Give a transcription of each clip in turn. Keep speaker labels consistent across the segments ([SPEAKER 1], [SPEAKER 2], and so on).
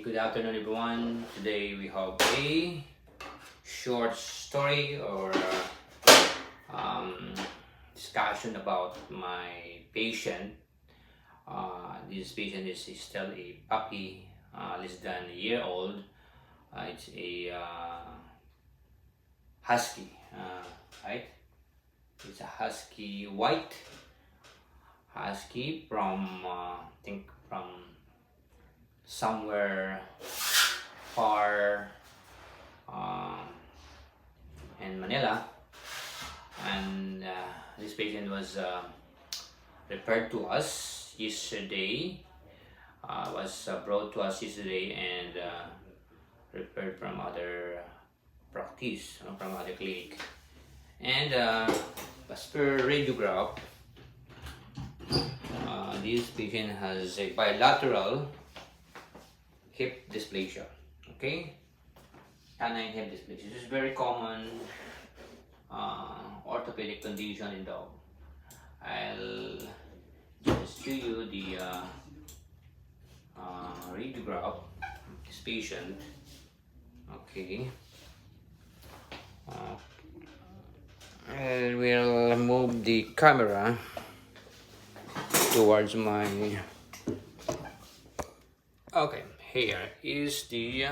[SPEAKER 1] good afternoon everyone. Today we have a short story or discussion about my patient. This patient is still a puppy, less than a year old. It's a husky, right? It's a husky, white husky from I think from somewhere far in Manila, and this patient was referred to us yesterday. Was brought to us yesterday and referred from other practice, from other clinic. And as per radiograph, this patient has a bilateral hip dysplasia. Okay, canine hip dysplasia. This is very common orthopedic condition in dog. I'll just show you the radiograph of this patient. Okay, and we'll move the camera towards my. Okay, here is the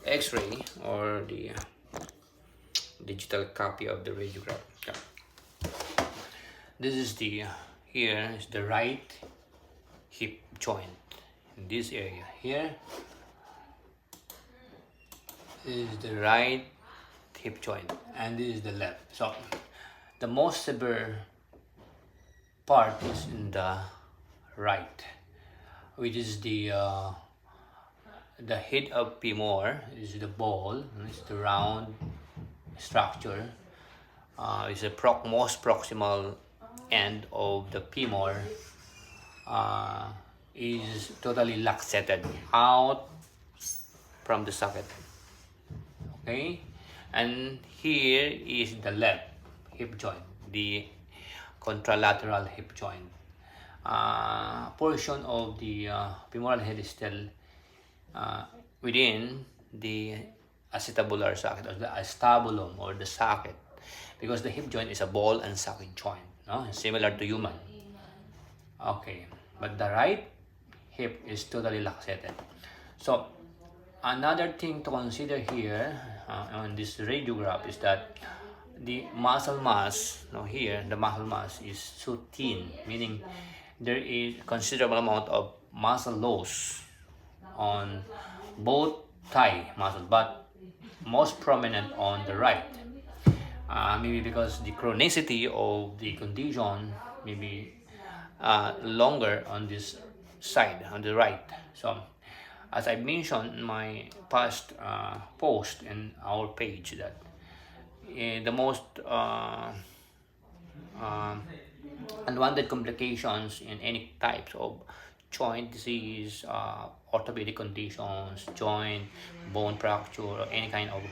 [SPEAKER 1] X-ray or the digital copy of the radiograph. Okay. This is the here is the right hip joint in this area. Here is the right hip joint, and this is the left. So the most severe part is in the right, which is the head of femur. Is the ball. It's the round structure. It's the most proximal end of the femur. Is totally luxated out from the socket. Okay, and here is the left hip joint, the contralateral hip joint. Portion of the femoral head is still within the acetabular socket or the acetabulum or the socket, because the hip joint is a ball and socket joint, no? Similar to human. Okay, but the right hip is totally luxated. So another thing to consider here on this radiograph is that the muscle mass, here the muscle mass is so thin, meaning there is considerable amount of muscle loss on both thigh muscle, but most prominent on the right. Maybe because the chronicity of the condition may be longer on this side, on the right. So as I mentioned in my past post in our page, that the most unwanted complications in any types of joint disease, orthopedic conditions, joint, bone fracture, or any kind of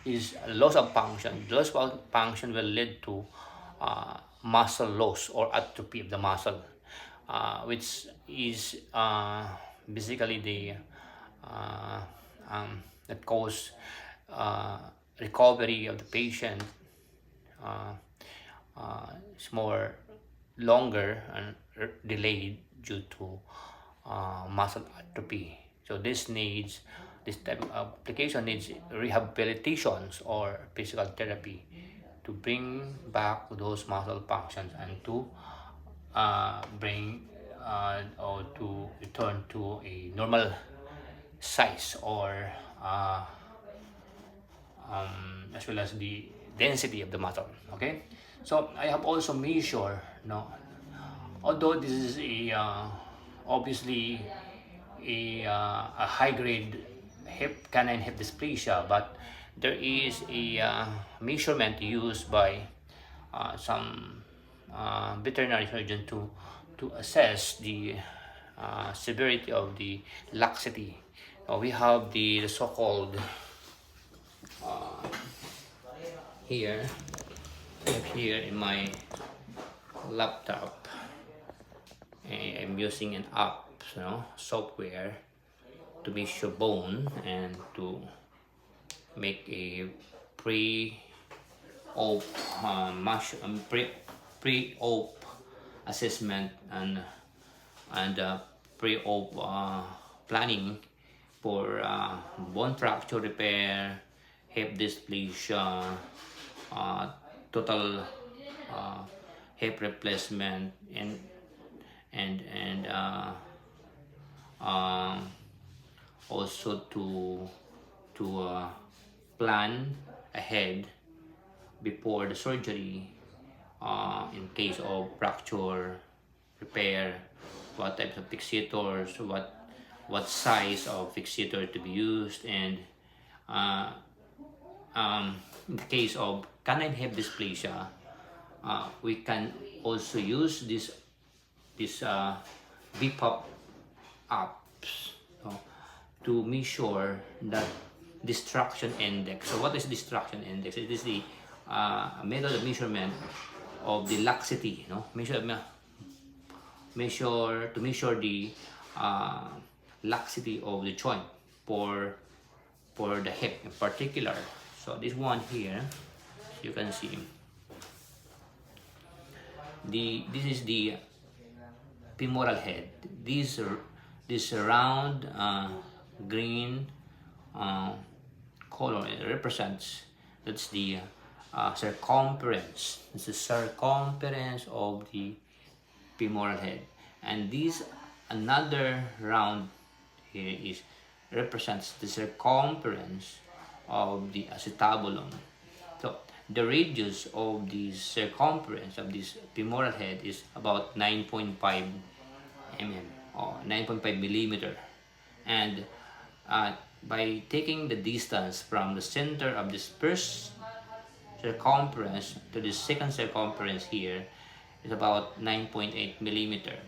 [SPEAKER 1] is loss of function. Loss of function will lead to muscle loss or atrophy of the muscle, which is basically the that cause recovery of the patient is more longer and delayed due to muscle atrophy. So this type of application needs rehabilitations or physical therapy to bring back those muscle functions and to bring or to return to a normal size, or as well as the density of the muscle. Okay, so I have also measured, although this is a obviously a high grade canine hip dysplasia, but there is a measurement used by some veterinary surgeon to assess the severity of the laxity. We have the so-called here in my laptop. I'm using an app, software to measure bone and to make a pre-op pre-op assessment and pre-op planning for bone fracture repair, hip dysplasia, total hip replacement, and also to plan ahead before the surgery in case of fracture repair, what types of fixators, what size of fixator to be used, and in the case of canine hip dysplasia, we can also use this VPOP apps, to measure that distraction index. So what is distraction index? It is the method of measurement of the laxity, measure the laxity of the joint for the hip in particular. So this one here, you can see this is the femoral head. This round green color, it represents, that's the circumference. It's the circumference of the femoral head, and this another round here represents the circumference of the acetabulum. So the radius of the circumference of this femoral head is about 9.5 mm or 9.5 millimeter, and by taking the distance from the center of this first circumference to the second circumference here is about 9.8 millimeter.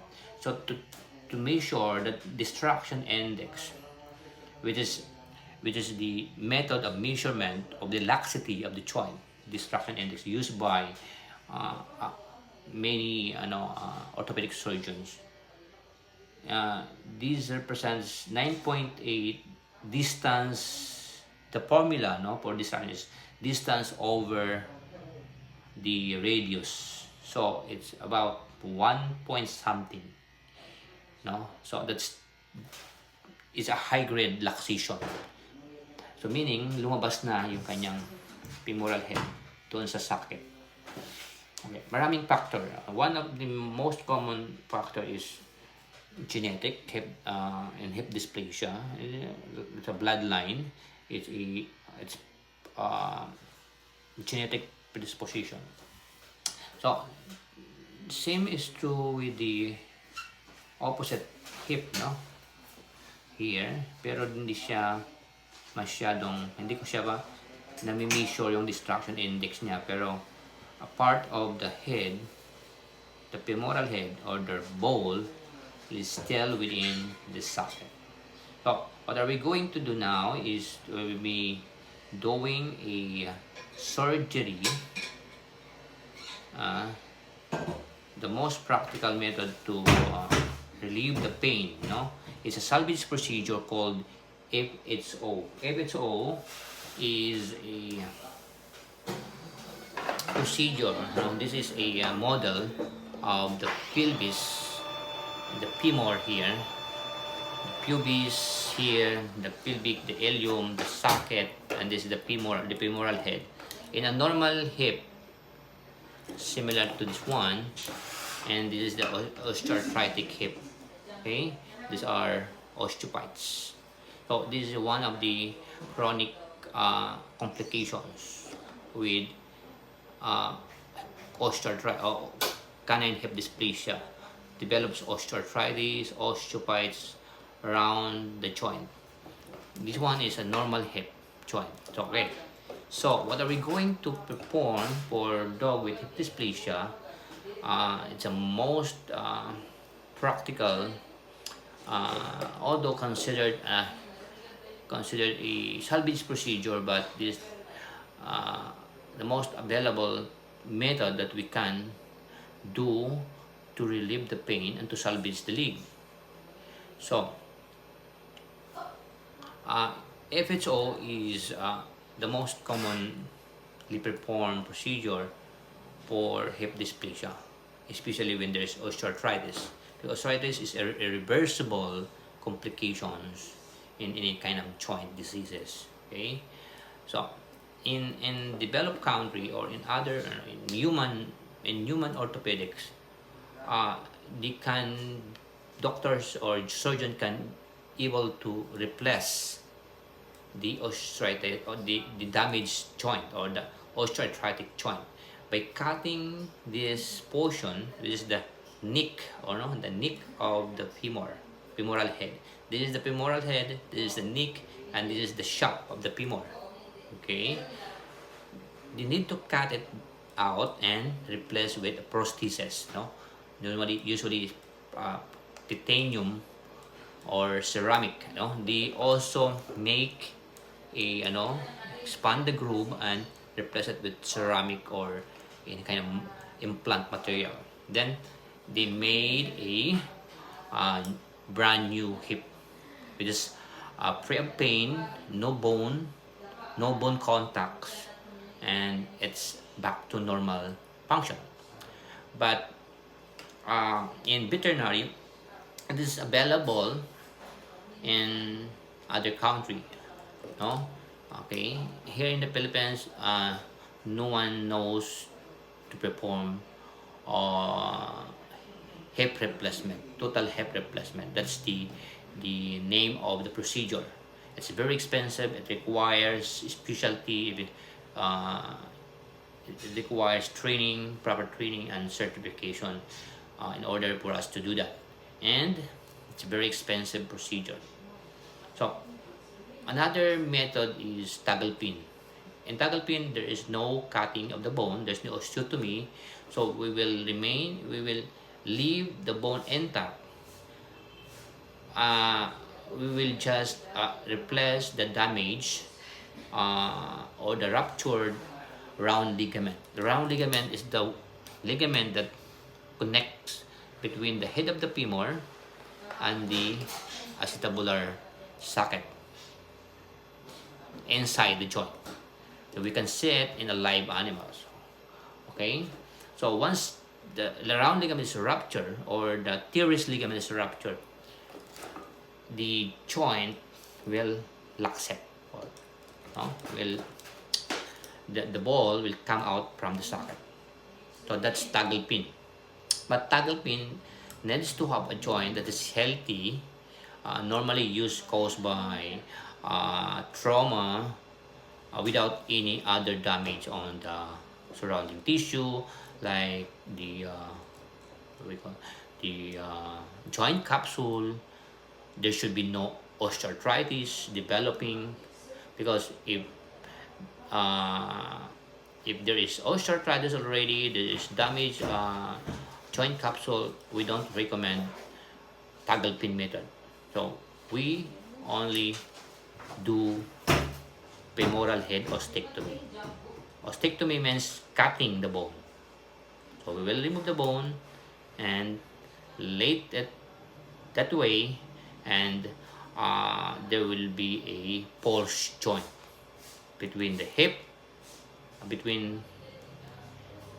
[SPEAKER 1] So to measure the distraction index, which is the method of measurement of the laxity of the joint, distraction index used by many orthopedic surgeons. This represents 9.8 distance. The formula for distraction is distance over the radius. So it's about 1 point something. So it's a high grade laxation. So meaning lumabas na yung kanyang femoral head doon sa socket. Okay. Maraming factor. One of the most common factor is genetic and hip dysplasia. It's a bloodline. It's genetic predisposition. So same is true with the opposite hip, here, pero hindi ko siya ba nami-measure yung distraction index niya, pero a part of the head, the femoral head or the ball is still within the socket. So what are we going to do now is to be doing a surgery. The most practical method to relieve the pain, is a salvage procedure called FHO. FHO is a procedure. This is a model of the pelvis, the femur here, the pubis here, the pelvic, the ilium, the socket, and this is the femoral head. In a normal hip, similar to this one, and this is the osteoarthritic hip. Okay, these are osteophytes. So this is one of the chronic complications with canine hip dysplasia. Develops osteoarthritis, osteophytes around the joint. This one is a normal hip joint. Okay. So what are we going to perform for dog with hip dysplasia? It's a most practical, although considered a salvage procedure, but this the most available method that we can do to relieve the pain and to salvage the leg. So Uh, FHO is the most commonly performed procedure for hip dysplasia, especially when there's osteoarthritis. The osteoarthritis is a irreversible complications in any kind of joint diseases. Okay, so in developed country or in other in human orthopedics, uh, they can doctors or surgeon can able to replace the osteoarthritis or the damaged joint or the osteoarthritic joint by cutting this portion. This is the nick or no the nick of the femoral head. This is the femoral head, this is the nick, and this is the shaft of the femur. Okay, you need to cut it out and replace with a prosthesis. No, usually titanium or ceramic. No, they also make a expand the groove and replace it with ceramic or any kind of implant material. Then they made a brand new hip, which is free of pain, no bone contacts, and it's back to normal function. But in veterinary, it is available in other country. No, okay. Here in the Philippines, no one knows to perform uh, hip replacement, total hip replacement. That's the name of the procedure. It's very expensive. It requires specialty. Uh, it requires training, proper training and certification in order for us to do that. And it's a very expensive procedure. So another method is toggle pin. In toggle pin, there is no cutting of the bone. There's no osteotomy. So we will leave the bone intact. We will just replace the damage or the ruptured round ligament. The round ligament is the ligament that connects between the head of the femur and the acetabular socket inside the joint. So we can see it in the live animals. Okay, so once the round ligament is ruptured or the teres ligament is ruptured, the joint will luxate or will the ball will come out from the socket. So that's toggle pin. But toggle pin needs to have a joint that is healthy, normally caused by trauma without any other damage on the surrounding tissue, like the joint capsule. There should be no osteoarthritis developing, because if there is osteoarthritis already, there is damage joint capsule, we don't recommend toggle pin method. So we only do femoral head ostectomy. Ostectomy means cutting the bone. So we will remove the bone and lay it that way, and there will be a pulse joint between the hip, between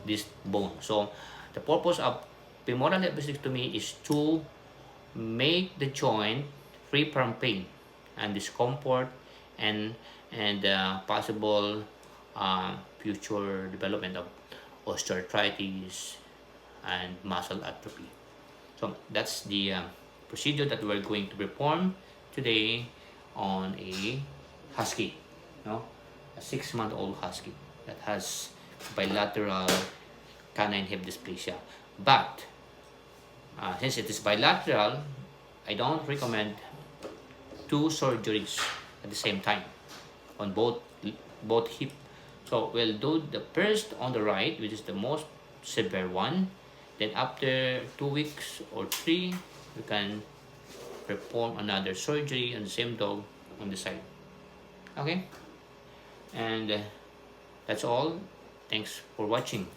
[SPEAKER 1] this bone. So the purpose of femoral head ostectomy is to make the joint free from pain and discomfort and possible future development of osteoarthritis and muscle atrophy. So that's the procedure that we're going to perform today on a husky, a 6-month-old husky that has bilateral canine hip dysplasia. But since it is bilateral, I don't recommend 2 surgeries at the same time on both hip. So we'll do the first on the right, which is the most severe one. Then after 2 weeks or 3, we can perform another surgery on the same dog on the side. Okay, and that's all. Thanks for watching,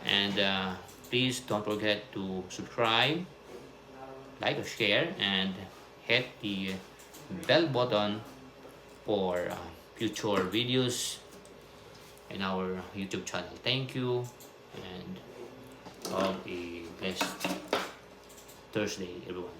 [SPEAKER 1] and please don't forget to subscribe, like or share, and hit the bell button for future videos in our YouTube channel. Thank you, and have a blessed Thursday, everyone.